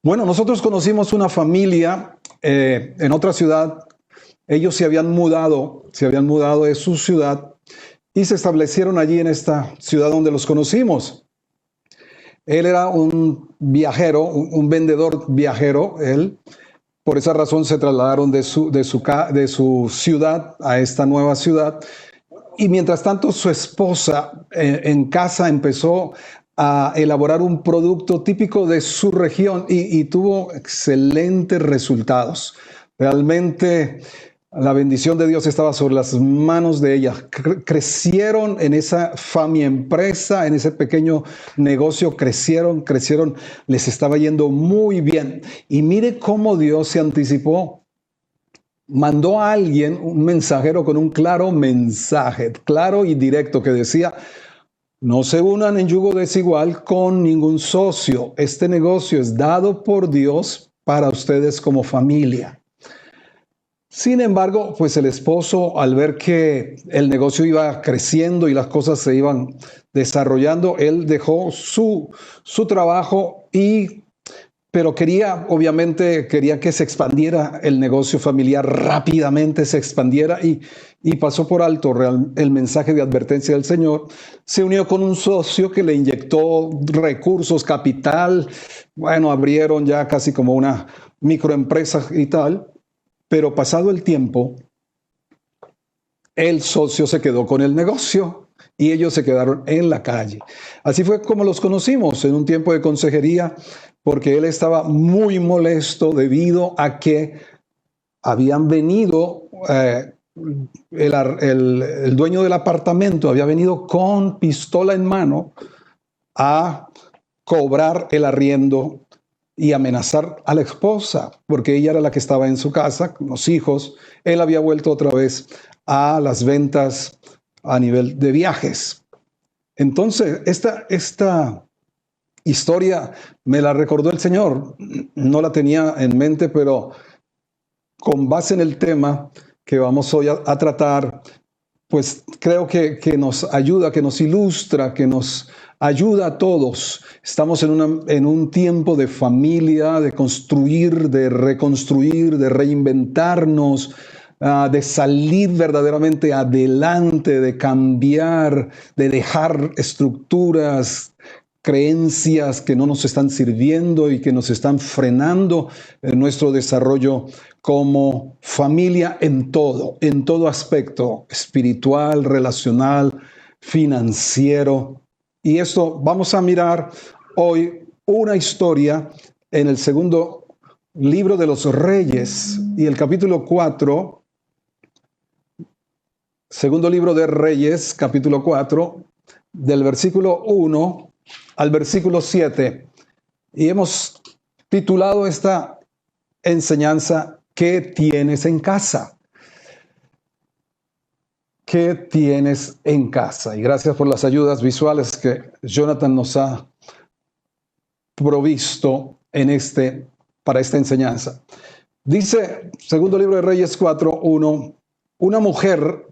Bueno, nosotros conocimos una familia en otra ciudad. Ellos se habían mudado de su ciudad y se establecieron allí en esta ciudad donde los conocimos. Él era un viajero, un vendedor viajero, él. Por esa razón se trasladaron de su ciudad a esta nueva ciudad. Y mientras tanto, su esposa en casa empezó a elaborar un producto típico de su región y tuvo excelentes resultados. Realmente la bendición de Dios estaba sobre las manos de ella. Crecieron en esa familia empresa, en ese pequeño negocio, crecieron, les estaba yendo muy bien. Y mire cómo Dios se anticipó. Mandó a alguien, un mensajero con un claro mensaje, claro y directo, que decía: no se unan en yugo desigual con ningún socio. Este negocio es dado por Dios para ustedes como familia. Sin embargo, pues el esposo, al ver que el negocio iba creciendo y las cosas se iban desarrollando, él dejó su trabajo pero obviamente quería que se expandiera el negocio familiar, rápidamente se expandiera y pasó por alto el mensaje de advertencia del Señor. Se unió con un socio que le inyectó recursos, capital. Bueno, abrieron ya casi como una microempresa y tal, pero pasado el tiempo, el socio se quedó con el negocio y ellos se quedaron en la calle. Así fue como los conocimos en un tiempo de consejería, porque él estaba muy molesto debido a que habían venido, el dueño del apartamento había venido con pistola en mano a cobrar el arriendo y amenazar a la esposa, porque ella era la que estaba en su casa con los hijos. Él había vuelto otra vez a las ventas a nivel de viajes. Entonces, esta historia me la recordó el Señor. No la tenía en mente, pero con base en el tema que vamos hoy a tratar, pues creo que nos ayuda, que nos ilustra, que nos ayuda a todos. Estamos en un tiempo de familia, de construir, de reconstruir, de reinventarnos, de salir verdaderamente adelante, de cambiar, de dejar estructuras, creencias que no nos están sirviendo y que nos están frenando en nuestro desarrollo como familia en todo aspecto, espiritual, relacional, financiero. Y esto vamos a mirar hoy una historia en el segundo libro de los Reyes y el capítulo 4, segundo libro de Reyes, capítulo 4, del versículo 1 al versículo 7. Y hemos titulado esta enseñanza: ¿qué tienes en casa? ¿Qué tienes en casa? Y gracias por las ayudas visuales que Jonathan nos ha provisto para esta enseñanza. Dice, segundo libro de Reyes 4:1, una mujer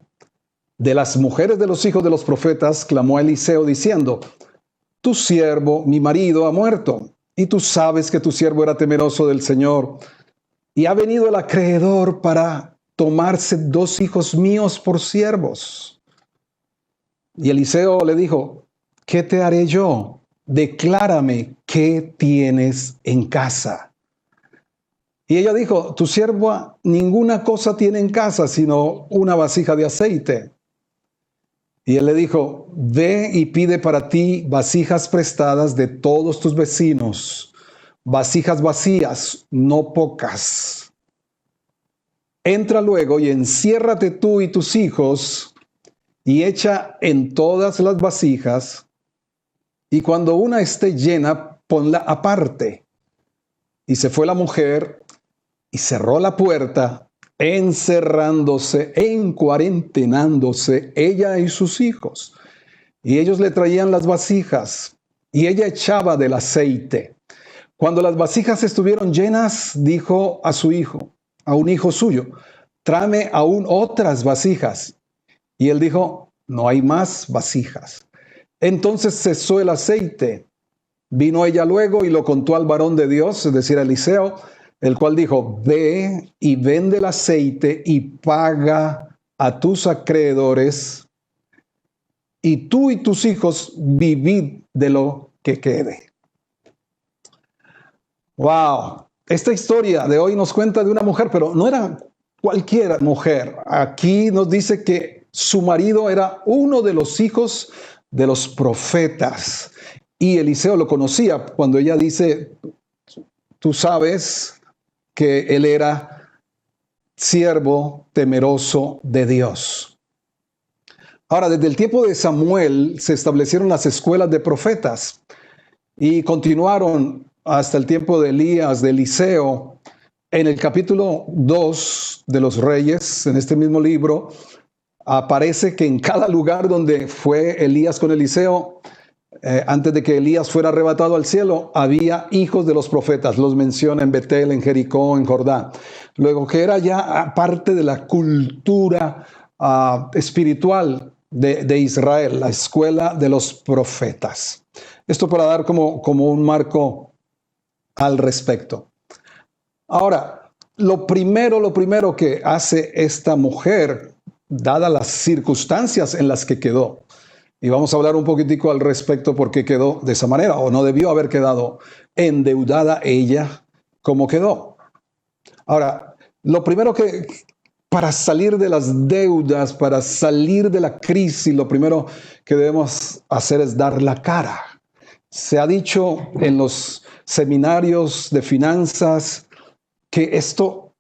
de las mujeres de los hijos de los profetas clamó a Eliseo diciendo: tu siervo, mi marido, ha muerto, y tú sabes que tu siervo era temeroso del Señor, y ha venido el acreedor para tomarse 2 hijos míos por siervos. Y Eliseo le dijo: ¿qué te haré yo? Declárame qué tienes en casa. Y ella dijo: tu sierva ninguna cosa tiene en casa sino una vasija de aceite. Y él le dijo: ve y pide para ti vasijas prestadas de todos tus vecinos, vasijas vacías, no pocas. Entra luego y enciérrate tú y tus hijos y echa en todas las vasijas, y cuando una esté llena, ponla aparte. Y se fue la mujer y cerró la puerta, encerrándose, encuarentenándose ella y sus hijos. Y ellos le traían las vasijas y ella echaba del aceite. Cuando las vasijas estuvieron llenas, dijo a su hijo, a un hijo suyo: tráeme aún otras vasijas. Y él dijo: no hay más vasijas. Entonces cesó el aceite. Vino ella luego y lo contó al varón de Dios, es decir, a Eliseo, el cual dijo, ve y vende el aceite y paga a tus acreedores, y tú y tus hijos vivid de lo que quede. Wow, esta historia de hoy nos cuenta de una mujer, pero no era cualquier mujer. Aquí nos dice que su marido era uno de los hijos de los profetas. Y Eliseo lo conocía cuando ella dice, tú sabes que él era siervo temeroso de Dios. Ahora, desde el tiempo de Samuel se establecieron las escuelas de profetas y continuaron hasta el tiempo de Elías, de Eliseo. En el capítulo 2 de los Reyes, en este mismo libro, aparece que en cada lugar donde fue Elías con Eliseo, antes de que Elías fuera arrebatado al cielo, había hijos de los profetas. Los menciona en Betel, en Jericó, en Jordán. Luego, que era ya parte de la cultura espiritual de Israel, la escuela de los profetas. Esto para dar como un marco al respecto. Ahora, lo primero que hace esta mujer, dadas las circunstancias en las que quedó, y vamos a hablar un poquitico al respecto por qué quedó de esa manera, o no debió haber quedado endeudada ella como quedó. Ahora, lo primero que, para salir de las deudas, para salir de la crisis, lo primero que debemos hacer es dar la cara. Se ha dicho en los seminarios de finanzas que esto,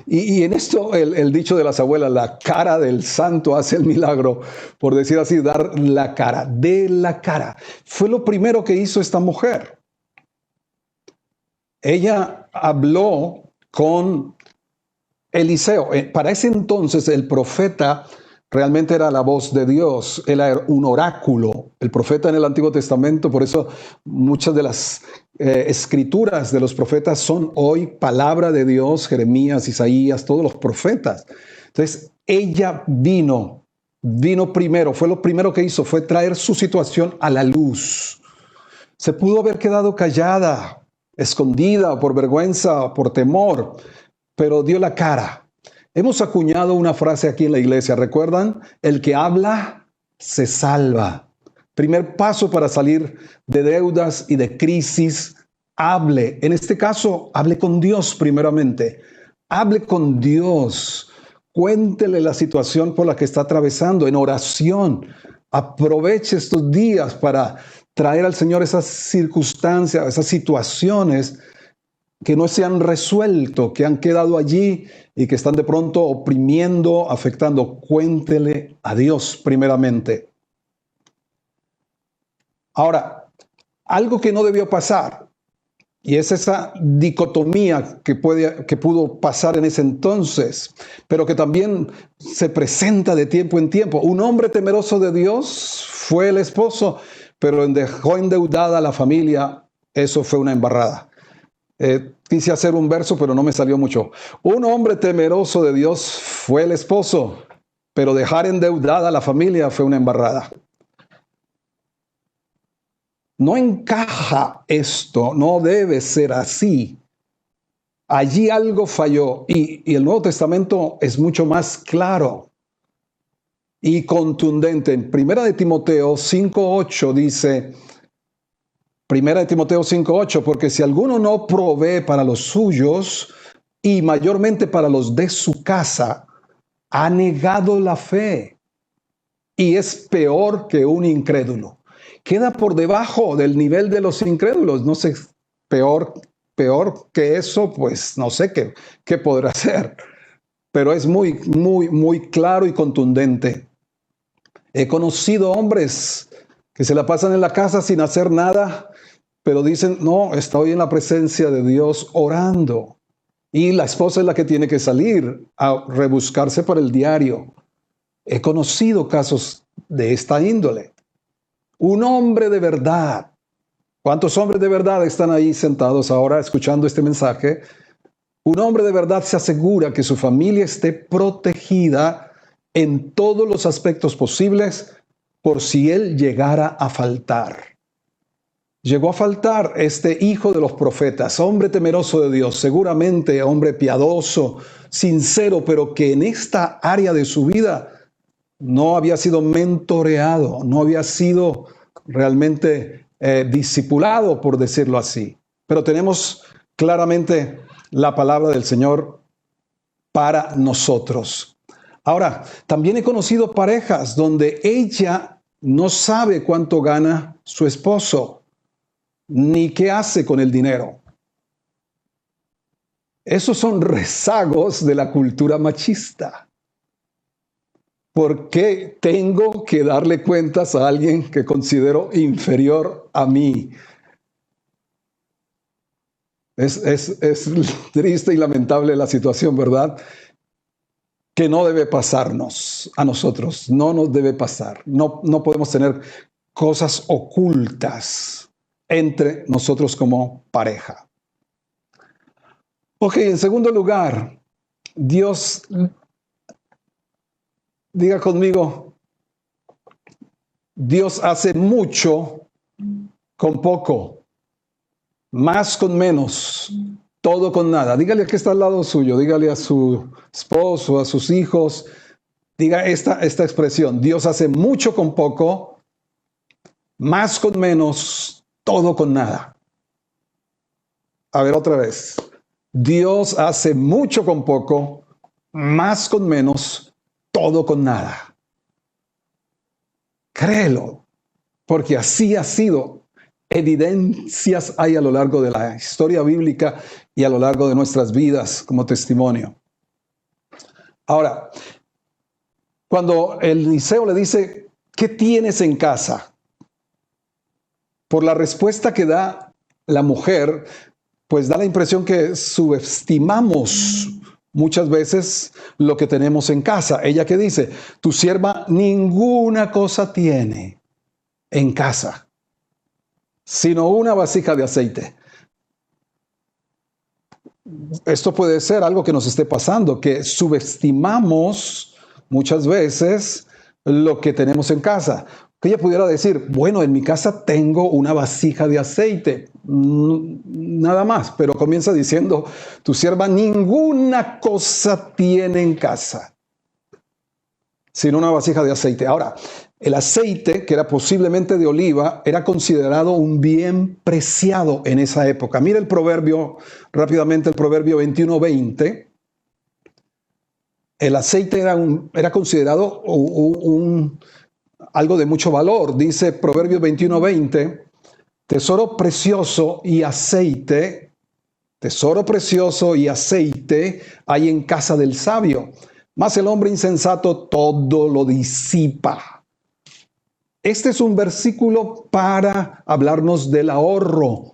y en esto el dicho de las abuelas, la cara del santo hace el milagro, por decir así, dar la cara, de la cara. Fue lo primero que hizo esta mujer. Ella habló con Eliseo. Para ese entonces el profeta realmente era la voz de Dios, era un oráculo, el profeta en el Antiguo Testamento. Por eso muchas de las escrituras de los profetas son hoy palabra de Dios, Jeremías, Isaías, todos los profetas. Entonces ella vino primero, fue lo primero que hizo, fue traer su situación a la luz. Se pudo haber quedado callada, escondida por vergüenza, por temor, pero dio la cara. Hemos acuñado una frase aquí en la iglesia, ¿recuerdan? El que habla se salva. Primer paso para salir de deudas y de crisis, hable. En este caso, hable con Dios primeramente. Hable con Dios. Cuéntele la situación por la que está atravesando en oración. Aproveche estos días para traer al Señor esas circunstancias, esas situaciones que no se han resuelto, que han quedado allí y que están de pronto oprimiendo, afectando. Cuéntele a Dios primeramente. Ahora, algo que no debió pasar, y es esa dicotomía que pudo pasar en ese entonces, pero que también se presenta de tiempo en tiempo. Un hombre temeroso de Dios fue el esposo, pero dejó endeudada a la familia. Eso fue una embarrada. Quise hacer un verso, pero no me salió mucho. Un hombre temeroso de Dios fue el esposo, pero dejar endeudada a la familia fue una embarrada. No encaja esto, no debe ser así. Allí algo falló y el Nuevo Testamento es mucho más claro y contundente. En 1 de Timoteo 5:8 dice, 1 de Timoteo 5:8, porque si alguno no provee para los suyos y mayormente para los de su casa, ha negado la fe y es peor que un incrédulo. Queda por debajo del nivel de los incrédulos. No sé, peor que eso, pues no sé qué podrá ser. Pero es muy, muy, muy claro y contundente. He conocido hombres que se la pasan en la casa sin hacer nada, pero dicen, no, estoy en la presencia de Dios orando. Y la esposa es la que tiene que salir a rebuscarse por el diario. He conocido casos de esta índole. Un hombre de verdad. ¿Cuántos hombres de verdad están ahí sentados ahora escuchando este mensaje? Un hombre de verdad se asegura que su familia esté protegida en todos los aspectos posibles por si él llegara a faltar. llegó a faltar este hijo de los profetas, hombre temeroso de Dios, seguramente hombre piadoso, sincero, pero que en esta área de su vida no había sido mentoreado, no había sido realmente discipulado, por decirlo así. Pero tenemos claramente la palabra del Señor para nosotros. Ahora, también he conocido parejas donde ella no sabe cuánto gana su esposo, ni qué hace con el dinero. Esos son rezagos de la cultura machista. ¿Por qué tengo que darle cuentas a alguien que considero inferior a mí? Es triste y lamentable la situación, ¿verdad? Que no debe pasarnos a nosotros, no nos debe pasar. No podemos tener cosas ocultas entre nosotros como pareja. Ok, en segundo lugar, Dios, diga conmigo, Dios hace mucho con poco, más con menos, todo con nada. Dígale al que está al lado suyo, dígale a su esposo, a sus hijos, diga esta expresión: Dios hace mucho con poco, más con menos, todo con nada. A ver, otra vez. Dios hace mucho con poco, más con menos, todo con nada. Créelo, porque así ha sido. Evidencias hay a lo largo de la historia bíblica y a lo largo de nuestras vidas como testimonio. Ahora, cuando Eliseo le dice, ¿qué tienes en casa? Por la respuesta que da la mujer, pues da la impresión que subestimamos muchas veces lo que tenemos en casa. Ella que dice, tu sierva ninguna cosa tiene en casa, sino una vasija de aceite. Esto puede ser algo que nos esté pasando, que subestimamos muchas veces lo que tenemos en casa. Que ella pudiera decir, bueno, en mi casa tengo una vasija de aceite, nada más, pero comienza diciendo, tu sierva ninguna cosa tiene en casa, sino una vasija de aceite. Ahora, el aceite, que era posiblemente de oliva, era considerado un bien preciado en esa época. Mira el proverbio, rápidamente el proverbio 21:20. El aceite era considerado algo de mucho valor. Dice Proverbios 21:20, tesoro precioso y aceite hay en casa del sabio, mas el hombre insensato todo lo disipa. Este es un versículo para hablarnos del ahorro,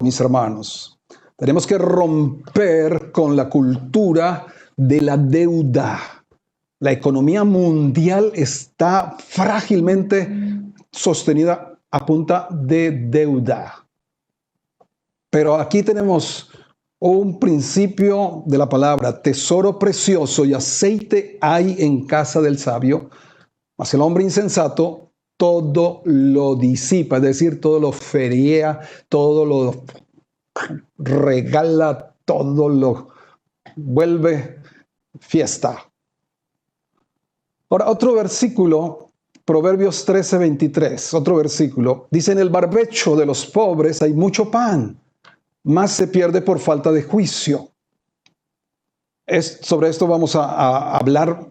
mis hermanos. Tenemos que romper con la cultura de la deuda. La economía mundial está frágilmente sostenida a punta de deuda. Pero aquí tenemos un principio de la palabra, tesoro precioso y aceite hay en casa del sabio, mas el hombre insensato todo lo disipa, es decir, todo lo feriea, todo lo regala, todo lo vuelve fiesta. Ahora, otro versículo, Proverbios 13:23, otro versículo, dice, en el barbecho de los pobres hay mucho pan, mas se pierde por falta de juicio. Sobre esto vamos a hablar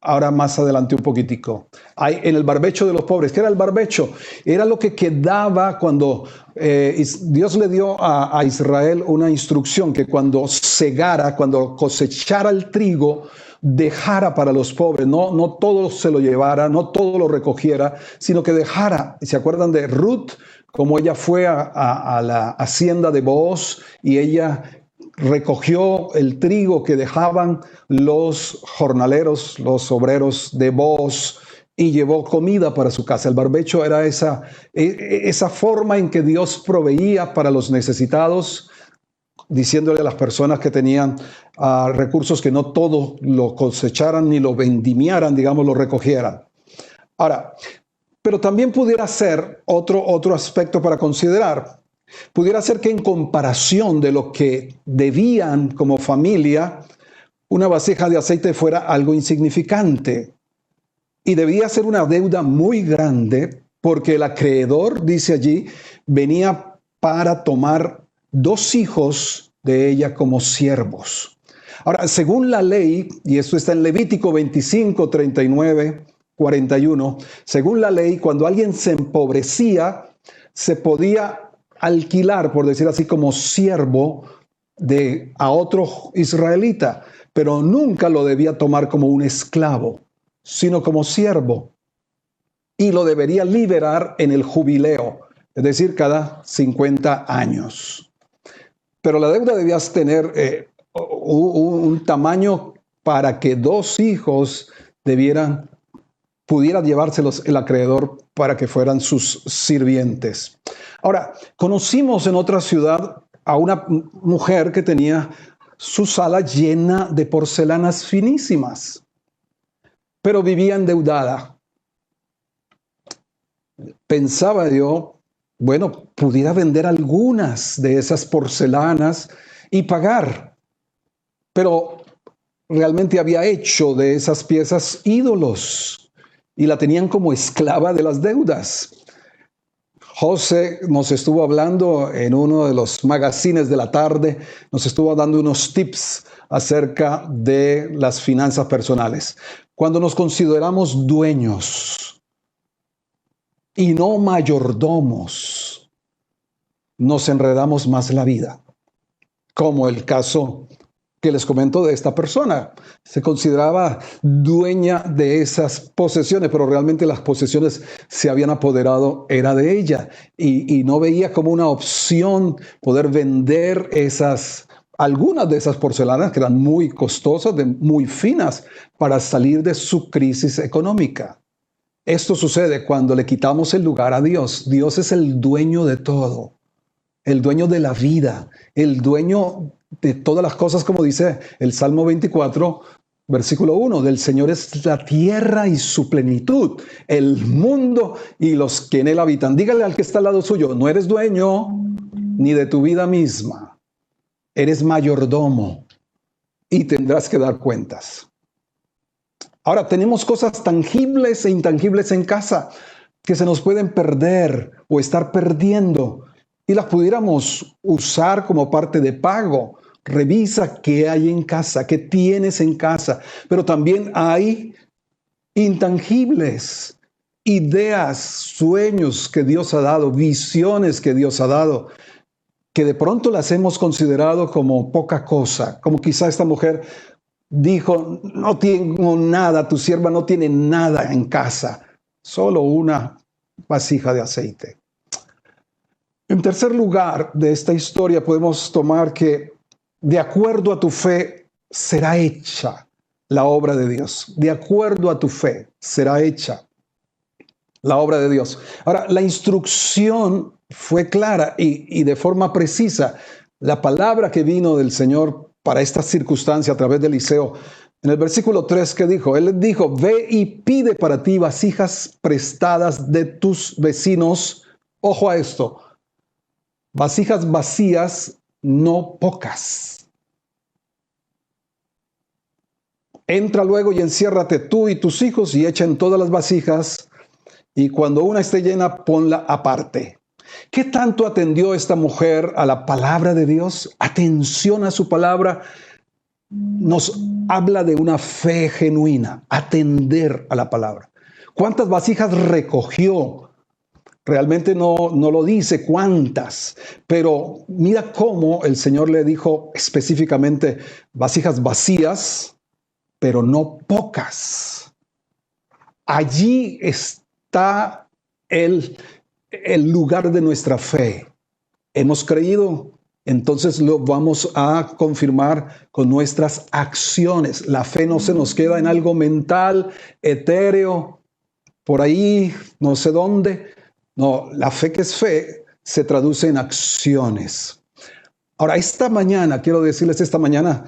ahora más adelante un poquitico. Hay en el barbecho de los pobres. ¿Qué era el barbecho? Era lo que quedaba cuando Dios le dio a Israel una instrucción que cuando segara, cuando cosechara el trigo, dejara para los pobres. No todo se lo llevara, no todo lo recogiera, sino que dejara. ¿Se acuerdan de Ruth? Como ella fue a la hacienda de Booz y ella recogió el trigo que dejaban los jornaleros, los obreros de Booz, y llevó comida para su casa. El barbecho era esa forma en que Dios proveía para los necesitados, diciéndole a las personas que tenían recursos que no todo lo cosecharan ni lo vendimiaran, digamos, lo recogieran. Ahora, Pero también pudiera ser otro aspecto para considerar. Pudiera ser que en comparación de lo que debían como familia, una vasija de aceite fuera algo insignificante. Y debía ser una deuda muy grande porque el acreedor, dice allí, venía para tomar 2 hijos de ella como siervos. Ahora, según la ley, y esto está en Levítico 25, 39, 41, según la ley, cuando alguien se empobrecía, se podía alquilar, por decir así, como siervo a otro israelita, pero nunca lo debía tomar como un esclavo, sino como siervo. Y lo debería liberar en el jubileo, es decir, cada 50 años. Pero la deuda debía tener un tamaño para que 2 hijos pudiera llevárselos el acreedor para que fueran sus sirvientes. Ahora, conocimos en otra ciudad a una mujer que tenía su sala llena de porcelanas finísimas, pero vivía endeudada. Pensaba yo, bueno, pudiera vender algunas de esas porcelanas y pagar, pero realmente había hecho de esas piezas ídolos y la tenían como esclava de las deudas. José nos estuvo hablando en uno de los magazines de la tarde, nos estuvo dando unos tips acerca de las finanzas personales. Cuando nos consideramos dueños y no mayordomos, nos enredamos más la vida, como el caso que les comento de esta persona. Se consideraba dueña de esas posesiones, pero realmente las posesiones se habían apoderado, era de ella, y no veía como una opción poder vender algunas de esas porcelanas que eran muy costosas, muy finas, para salir de su crisis económica. Esto sucede cuando le quitamos el lugar a Dios. Dios es el dueño de todo, el dueño de la vida, el dueño de todas las cosas, como dice el Salmo 24, versículo 1, del Señor es la tierra y su plenitud, el mundo y los que en él habitan. Dígale al que está al lado suyo, no eres dueño ni de tu vida misma, eres mayordomo y tendrás que dar cuentas. Ahora, tenemos cosas tangibles e intangibles en casa que se nos pueden perder o estar perdiendo y las pudiéramos usar como parte de pago. Revisa qué hay en casa, qué tienes en casa, pero también hay intangibles, ideas, sueños que Dios ha dado, visiones que Dios ha dado, que de pronto las hemos considerado como poca cosa, como quizá esta mujer dijo, no tengo nada, tu sierva no tiene nada en casa, solo una vasija de aceite. En tercer lugar de esta historia podemos tomar que de acuerdo a tu fe será hecha la obra de Dios. De acuerdo a tu fe será hecha la obra de Dios. Ahora, la instrucción fue clara y de forma precisa. La palabra que vino del Señor para esta circunstancia a través de Eliseo, en el versículo 3, ¿qué dijo? Él dijo, ve y pide para ti vasijas prestadas de tus vecinos. Ojo a esto, vasijas vacías, no pocas. Entra luego y enciérrate tú y tus hijos y echen todas las vasijas, y cuando una esté llena, ponla aparte. ¿Qué tanto atendió esta mujer a la palabra de Dios? Atención a su palabra nos habla de una fe genuina, atender a la palabra. ¿Cuántas vasijas recogió? Realmente no lo dice cuántas, pero mira cómo el Señor le dijo específicamente vasijas vacías, pero no pocas. Allí está el lugar de nuestra fe. Hemos creído, entonces lo vamos a confirmar con nuestras acciones. La fe no se nos queda en algo mental, etéreo, por ahí, no sé dónde. No, la fe que es fe se traduce en acciones. Ahora, esta mañana, quiero decirles, esta mañana,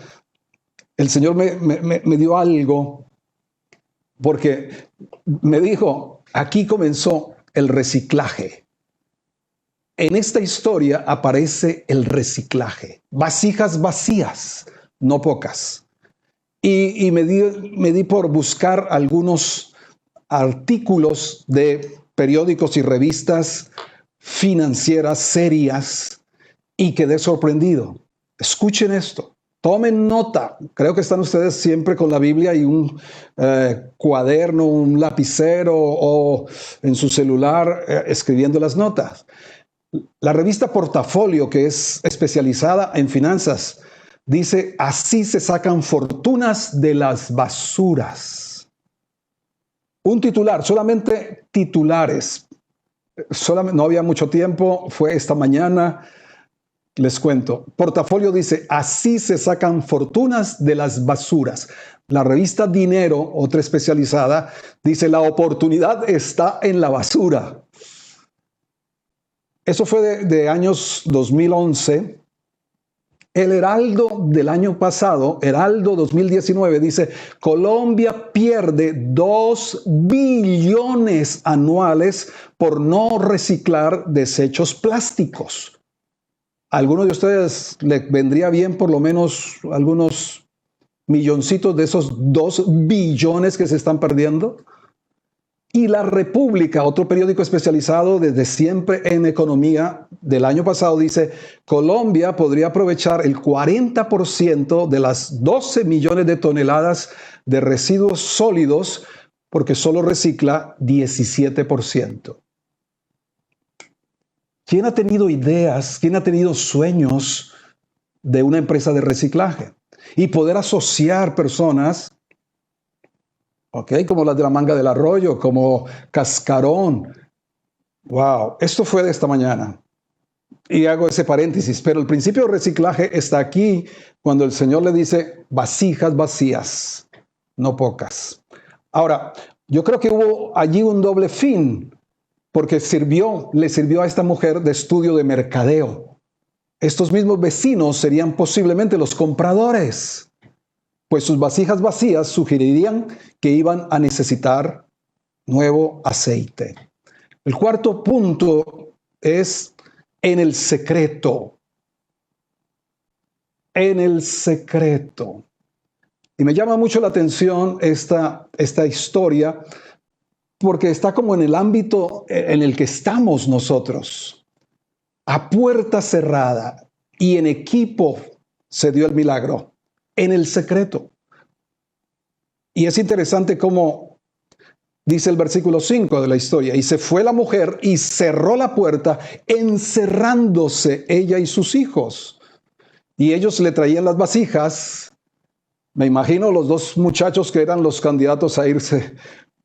el Señor me dio algo porque me dijo, aquí comenzó el reciclaje. En esta historia aparece el reciclaje. Vasijas vacías, no pocas. Y me di por buscar algunos artículos de periódicos y revistas financieras serias y quedé sorprendido. Escuchen esto, tomen nota. Creo que están ustedes siempre con la Biblia y un cuaderno, un lapicero o en su celular escribiendo las notas. La revista Portafolio, que es especializada en finanzas, dice, así se sacan fortunas de las basuras. Un titular, solamente titulares. No había mucho tiempo, fue esta mañana. Les cuento. Portafolio dice, así se sacan fortunas de las basuras. La revista Dinero, otra especializada, dice, la oportunidad está en la basura. Eso fue de años 2011. El Heraldo del año pasado, Heraldo 2019, dice, Colombia pierde 2 billones anuales por no reciclar desechos plásticos. ¿A alguno de ustedes le vendría bien por lo menos algunos milloncitos de esos 2 billones que se están perdiendo? Y La República, otro periódico especializado desde siempre en economía del año pasado, dice, Colombia podría aprovechar el 40% de las 12 millones de toneladas de residuos sólidos porque solo recicla 17%. ¿Quién ha tenido ideas, quién ha tenido sueños de una empresa de reciclaje? Y poder asociar personas, como las de la Manga del Arroyo, como Cascarón. Wow, esto fue de esta mañana. Y hago ese paréntesis, pero el principio de reciclaje está aquí cuando el Señor le dice vasijas vacías, no pocas. Ahora, yo creo que hubo allí un doble fin, porque le sirvió a esta mujer de estudio de mercadeo. Estos mismos vecinos serían posiblemente los compradores, pues sus vasijas vacías sugerirían que iban a necesitar nuevo aceite. El cuarto punto es en el secreto. En el secreto. Y me llama mucho la atención esta historia porque está como en el ámbito en el que estamos nosotros. A puerta cerrada y en equipo se dio el milagro. En el secreto. Y es interesante cómo dice el versículo 5 de la historia, y se fue la mujer y cerró la puerta, encerrándose ella y sus hijos. Y ellos le traían las vasijas. Me imagino los 2 muchachos que eran los candidatos a irse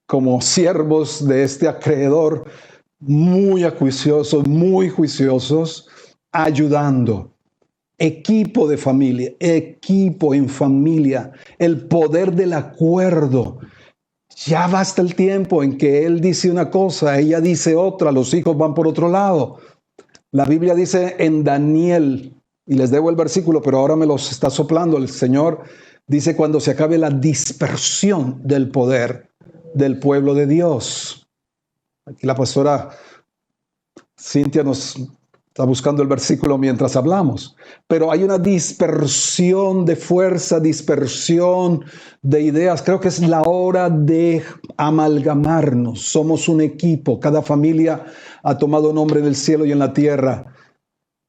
como siervos de este acreedor, muy acuiciosos, muy juiciosos, ayudando. Equipo de familia, equipo en familia, el poder del acuerdo. Ya basta el tiempo en que él dice una cosa, ella dice otra, los hijos van por otro lado. La Biblia dice en Daniel, y les debo el versículo, pero ahora me los está soplando el Señor, dice cuando se acabe la dispersión del poder del pueblo de Dios. Aquí la pastora Cintia nos está buscando el versículo mientras hablamos, pero hay una dispersión de fuerza, dispersión de ideas. Creo que es la hora de amalgamarnos. Somos un equipo. Cada familia ha tomado nombre en el cielo y en la tierra.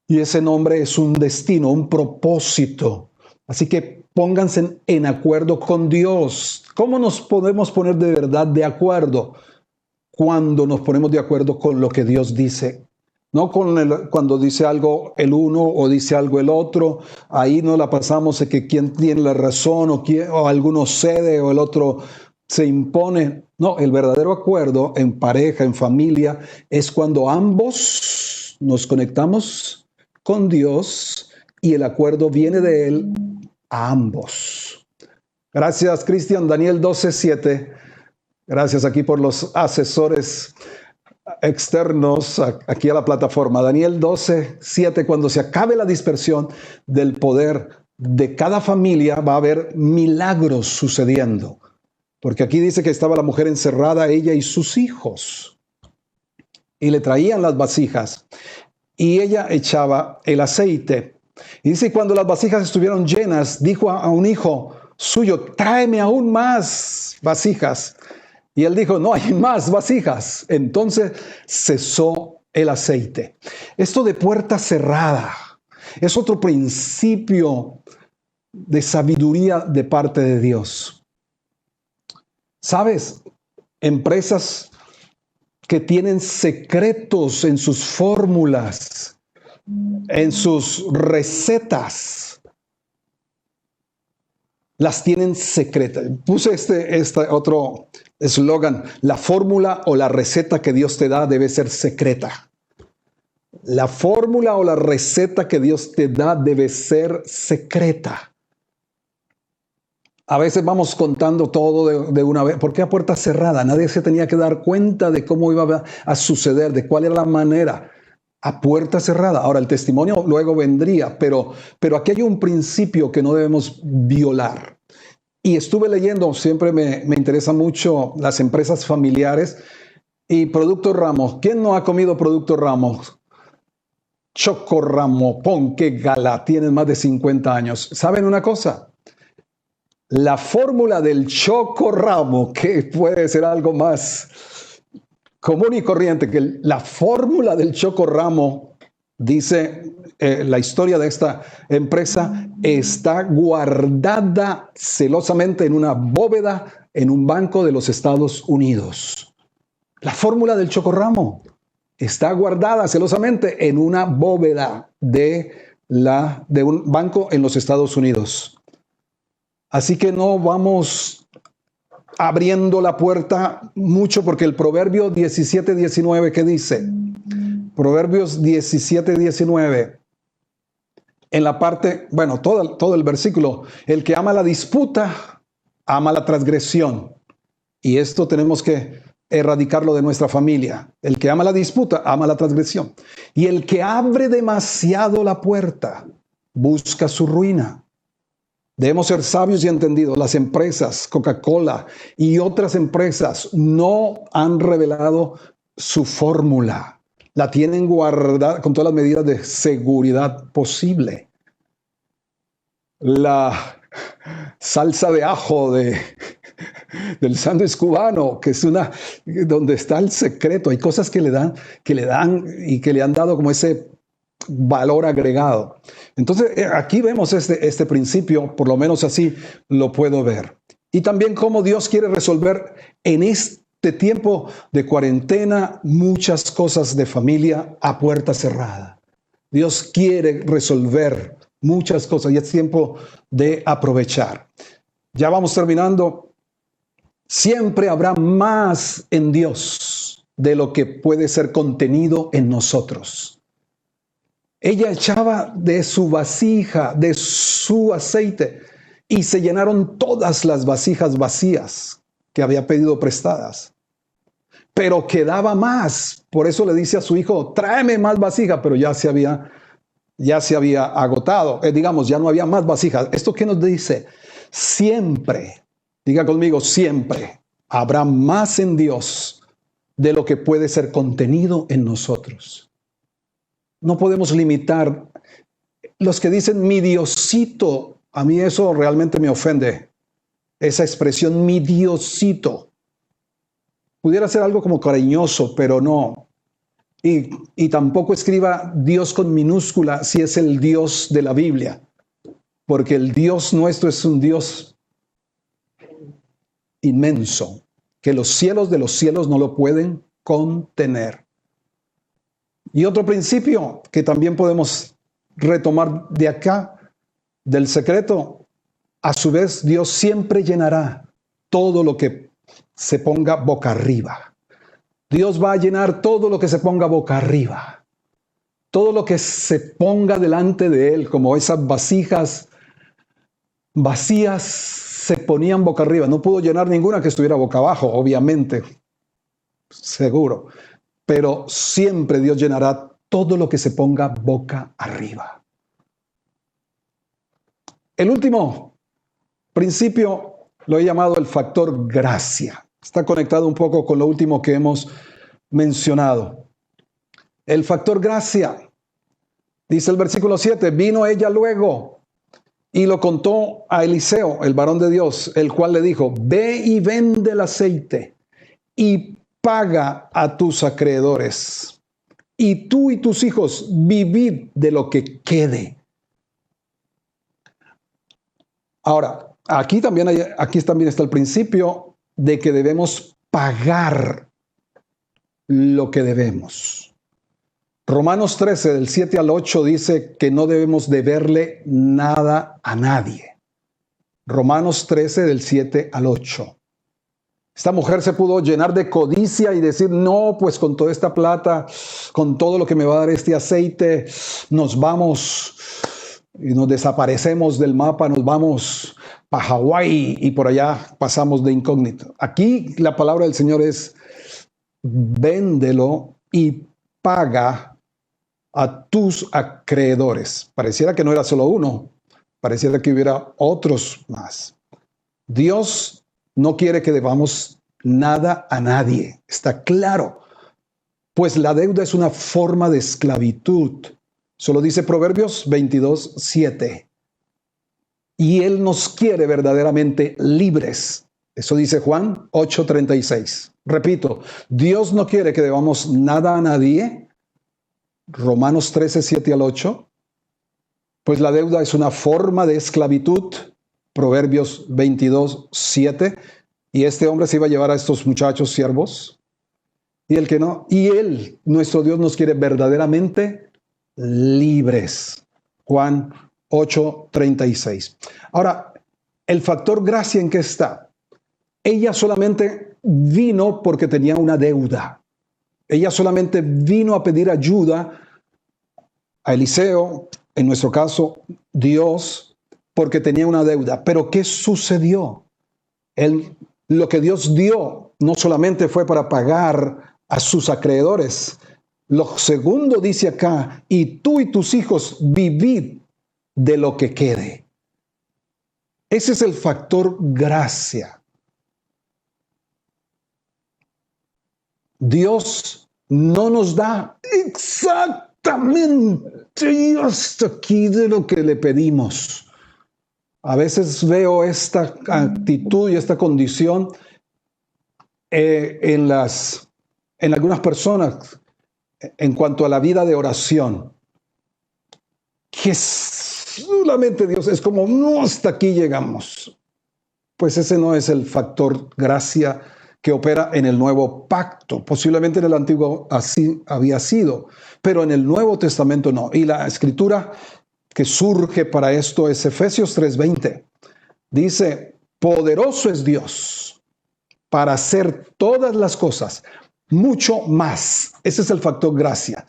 Y ese nombre es un destino, un propósito. Así que pónganse en acuerdo con Dios. ¿Cómo nos podemos poner de verdad de acuerdo? Cuando nos ponemos de acuerdo con lo que Dios dice. No cuando dice algo el uno o dice algo el otro, ahí no la pasamos de que quién tiene la razón o alguno cede o el otro se impone. No, el verdadero acuerdo en pareja, en familia, es cuando ambos nos conectamos con Dios y el acuerdo viene de Él a ambos. Gracias, Cristian. Daniel 12:7. Gracias aquí por los asesores externos aquí a la plataforma. Daniel 12:7, cuando se acabe la dispersión del poder de cada familia, va a haber milagros sucediendo. porque aquí dice que estaba la mujer encerrada, ella y sus hijos, y le traían las vasijas, y ella echaba el aceite. Y dice, cuando las vasijas estuvieron llenas, dijo a un hijo suyo, tráeme aún más vasijas. Y él dijo, no hay más vasijas. Entonces cesó el aceite. Esto de puerta cerrada es otro principio de sabiduría de parte de Dios. ¿Sabes? Empresas que tienen secretos en sus fórmulas, en sus recetas, las tienen secretas. Puse este otro eslogan: la fórmula o la receta que Dios te da debe ser secreta. La fórmula o la receta que Dios te da debe ser secreta. A veces vamos contando todo de una vez. ¿Por qué a puerta cerrada? Nadie se tenía que dar cuenta de cómo iba a suceder, de cuál era la manera. A puerta cerrada. Ahora, el testimonio luego vendría, pero aquí hay un principio que no debemos violar. Y estuve leyendo, siempre me interesan mucho las empresas familiares y Productos Ramos. ¿Quién no ha comido Productos Ramos? Choco Ramo, Ponque Gala, tienen más de 50 años. ¿Saben una cosa? La fórmula del Choco Ramo, que puede ser algo más común y corriente, que la fórmula del Choco Ramo, dice la historia de esta empresa, está guardada celosamente en una bóveda en un banco de los Estados Unidos. La fórmula del Choco Ramo está guardada celosamente en una bóveda de un banco en los Estados Unidos. Así que no vamos abriendo la puerta mucho, porque el Proverbio 17:19, ¿qué dice? Proverbios 17:19. En la parte, bueno, todo el versículo: el que ama la disputa, ama la transgresión. Y esto tenemos que erradicarlo de nuestra familia. El que ama la disputa, ama la transgresión. Y el que abre demasiado la puerta, busca su ruina. Debemos ser sabios y entendidos. Las empresas, Coca-Cola y otras empresas, no han revelado su fórmula. La tienen guardada con todas las medidas de seguridad posible. La salsa de ajo del sándwich cubano, que es donde está el secreto. Hay cosas que le dan y que le han dado como ese valor agregado. Entonces, aquí vemos este principio, por lo menos así lo puedo ver. Y también cómo Dios quiere resolver en este tiempo de cuarentena muchas cosas de familia a puerta cerrada. Dios quiere resolver muchas cosas y es tiempo de aprovechar. Ya vamos terminando. Siempre habrá más en Dios de lo que puede ser contenido en nosotros. Ella echaba de su vasija, de su aceite, y se llenaron todas las vasijas vacías que había pedido prestadas. Pero quedaba más. Por eso le dice a su hijo, tráeme más vasija, pero ya se había agotado. Digamos, ya no había más vasijas. ¿Esto qué nos dice? Siempre, diga conmigo, siempre habrá más en Dios de lo que puede ser contenido en nosotros. No podemos limitar. Los que dicen mi Diosito, a mí eso realmente me ofende. Esa expresión, mi Diosito. Pudiera ser algo como cariñoso, pero no. Y tampoco escriba Dios con minúscula si es el Dios de la Biblia. Porque el Dios nuestro es un Dios inmenso, que los cielos de los cielos no lo pueden contener. Y otro principio que también podemos retomar de acá, del secreto: a su vez Dios siempre llenará todo lo que se ponga boca arriba. Dios va a llenar todo lo que se ponga boca arriba. Todo lo que se ponga delante de Él, como esas vasijas vacías se ponían boca arriba. No pudo llenar ninguna que estuviera boca abajo, obviamente, seguro. Pero siempre Dios llenará todo lo que se ponga boca arriba. El último principio Lo he llamado el factor gracia. Está conectado un poco con lo último que hemos mencionado. El factor gracia, dice el versículo 7, vino ella luego y lo contó a Eliseo, el varón de Dios, el cual le dijo, ve y vende el aceite y paga a tus acreedores. Y tú y tus hijos vivid de lo que quede. Ahora, aquí también está el principio de que debemos pagar lo que debemos. Romanos 13, del 7 al 8, dice que no debemos deberle nada a nadie. Romanos 13, del 7 al 8. Esta mujer se pudo llenar de codicia y decir, no, pues con toda esta plata, con todo lo que me va a dar este aceite, nos vamos y nos desaparecemos del mapa, nos vamos para Hawái y por allá pasamos de incógnito. Aquí la palabra del Señor es, véndelo y paga a tus acreedores. Pareciera que no era solo uno, pareciera que hubiera otros más. Dios no quiere que debamos nada a nadie, está claro, pues la deuda es una forma de esclavitud. Solo dice Proverbios 22, 7. Y Él nos quiere verdaderamente libres. Eso dice Juan 8, 36. Repito, Dios no quiere que debamos nada a nadie. Romanos 13, 7 al 8. Pues la deuda es una forma de esclavitud. Proverbios 22, 7. Y este hombre se iba a llevar a estos muchachos siervos. Y el que no. Y Él, nuestro Dios, nos quiere verdaderamente libres. Juan 8, 36. Ahora, el factor gracia, ¿en qué está? Ella solamente vino porque tenía una deuda. Ella solamente vino a pedir ayuda a Eliseo, en nuestro caso, Dios, porque tenía una deuda. Pero ¿qué sucedió? Lo que Dios dio no solamente fue para pagar a sus acreedores. Lo segundo dice acá, y tú y tus hijos vivid de lo que quede. Ese es el factor gracia. Dios no nos da exactamente hasta aquí de lo que le pedimos. A veces veo esta actitud y esta condición en algunas personas en cuanto a la vida de oración, que solamente Dios es como, no, hasta aquí llegamos. Pues ese no es el factor gracia que opera en el nuevo pacto. Posiblemente en el antiguo así había sido, pero en el Nuevo Testamento no. Y la escritura que surge para esto es Efesios 3:20. Dice, poderoso es Dios para hacer todas las cosas, mucho más. Ese es el factor gracia.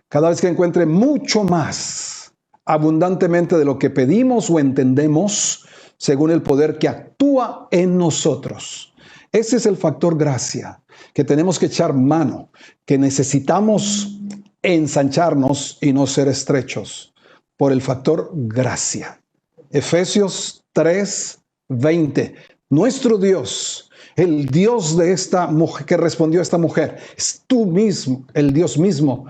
Cada vez que encuentre mucho más, abundantemente de lo que pedimos o entendemos, según el poder que actúa en nosotros. Ese es el factor gracia, que tenemos que echar mano, que necesitamos ensancharnos y no ser estrechos por el factor gracia. Efesios 3:20. Nuestro Dios, el Dios de esta mujer que respondió a esta mujer, es tú mismo, el Dios mismo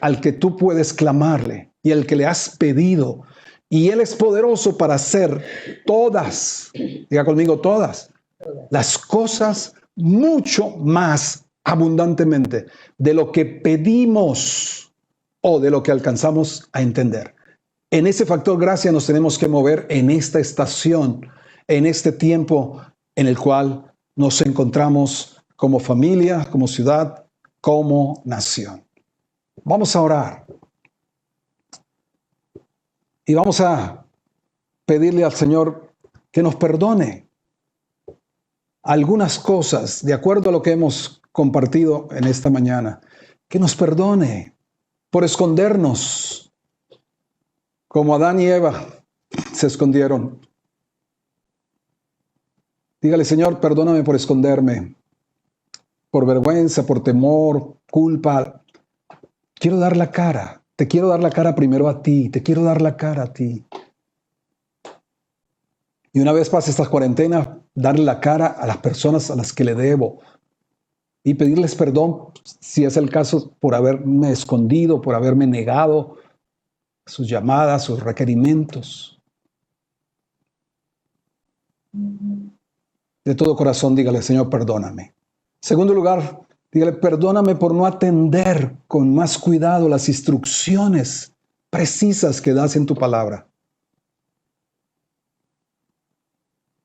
al que tú puedes clamarle y al que le has pedido. Y Él es poderoso para hacer todas, diga conmigo, todas las cosas mucho más abundantemente de lo que pedimos o de lo que alcanzamos a entender. En ese factor gracia nos tenemos que mover en esta estación, en este tiempo en el cual nos encontramos como familia, como ciudad, como nación. Vamos a orar y vamos a pedirle al Señor que nos perdone algunas cosas de acuerdo a lo que hemos compartido en esta mañana, que nos perdone por escondernos como Adán y Eva se escondieron. Dígale, Señor, perdóname por esconderme, por vergüenza, por temor, culpa. Quiero dar la cara, te quiero dar la cara primero a ti, te quiero dar la cara a ti. Y una vez pase esta cuarentena, darle la cara a las personas a las que le debo y pedirles perdón, si es el caso, por haberme escondido, por haberme negado sus llamadas, sus requerimientos. De todo corazón, dígale, Señor, perdóname. Segundo lugar, dígale, perdóname por no atender con más cuidado las instrucciones precisas que das en tu palabra.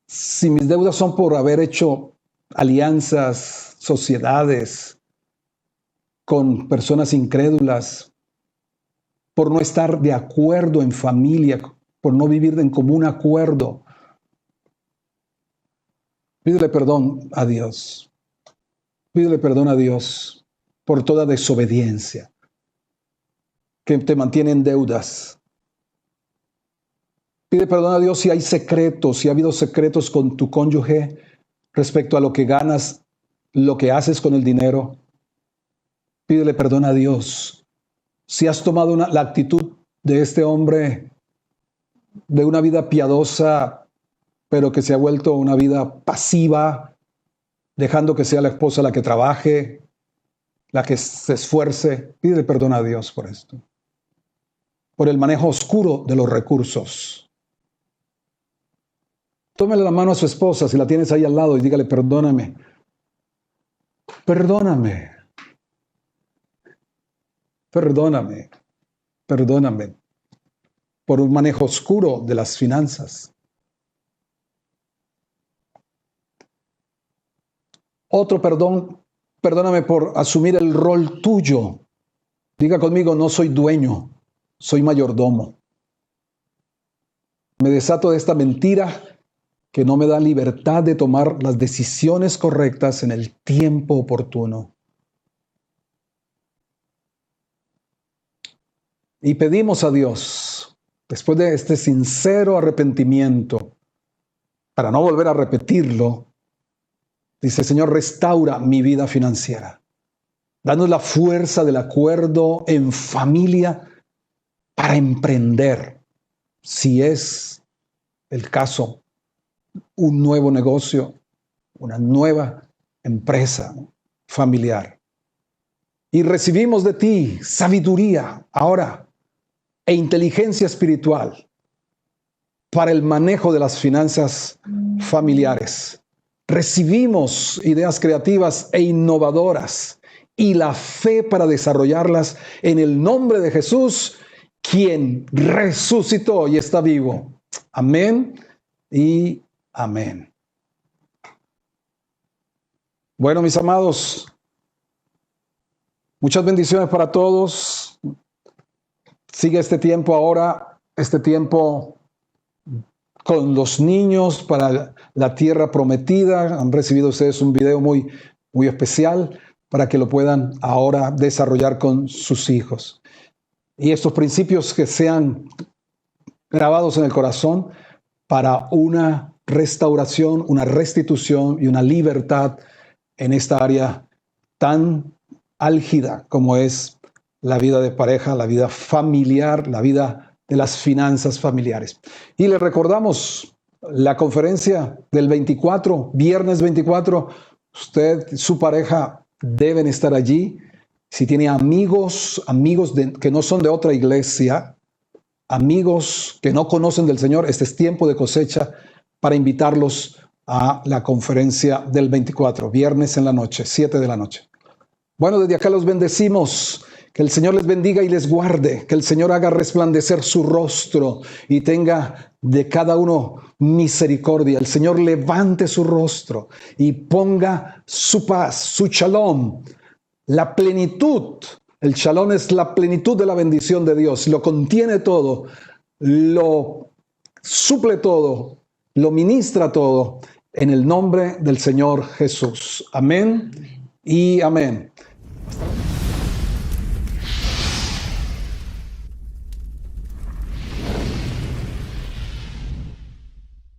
Si mis deudas son por haber hecho alianzas, sociedades con personas incrédulas, por no estar de acuerdo en familia, por no vivir en común acuerdo, pídele perdón a Dios. Pídele perdón a Dios por toda desobediencia que te mantiene en deudas. Pide perdón a Dios si hay secretos, si ha habido secretos con tu cónyuge respecto a lo que ganas, lo que haces con el dinero. Pídele perdón a Dios si has tomado la actitud de este hombre de una vida piadosa, pero que se ha vuelto una vida pasiva, dejando que sea la esposa la que trabaje, la que se esfuerce. Pídele perdón a Dios por esto, por el manejo oscuro de los recursos. Tómele la mano a su esposa si la tienes ahí al lado y dígale, perdóname. Perdóname. Perdóname. Perdóname por un manejo oscuro de las finanzas. Otro perdón, perdóname por asumir el rol tuyo. Diga conmigo, no soy dueño, soy mayordomo. Me desato de esta mentira que no me da libertad de tomar las decisiones correctas en el tiempo oportuno. Y pedimos a Dios, después de este sincero arrepentimiento, para no volver a repetirlo, dice, Señor, restaura mi vida financiera. Danos la fuerza del acuerdo en familia para emprender, si es el caso, un nuevo negocio, una nueva empresa familiar. Y recibimos de ti sabiduría ahora e inteligencia espiritual para el manejo de las finanzas familiares. Recibimos ideas creativas e innovadoras y la fe para desarrollarlas en el nombre de Jesús, quien resucitó y está vivo. Amén y amén. Bueno, mis amados, muchas bendiciones para todos. Sigue este tiempo ahora, este tiempo con los niños para la tierra prometida. Han recibido ustedes un video muy especial para que lo puedan ahora desarrollar con sus hijos. Y estos principios que sean grabados en el corazón para una restauración, una restitución y una libertad en esta área tan álgida como es la vida de pareja, la vida familiar, la vida de las finanzas familiares. Y les recordamos la conferencia del 24, viernes 24, usted, su pareja deben estar allí. Si tiene amigos que no son de otra iglesia, amigos que no conocen del Señor, este es tiempo de cosecha para invitarlos a la conferencia del 24, viernes en la noche, 7 de la noche. Bueno, desde acá los bendecimos. Que el Señor les bendiga y les guarde. Que el Señor haga resplandecer su rostro y tenga de cada uno misericordia. El Señor levante su rostro y ponga su paz, su shalom, la plenitud. El shalom es la plenitud de la bendición de Dios. Lo contiene todo, lo suple todo, lo ministra todo en el nombre del Señor Jesús. Amén y amén.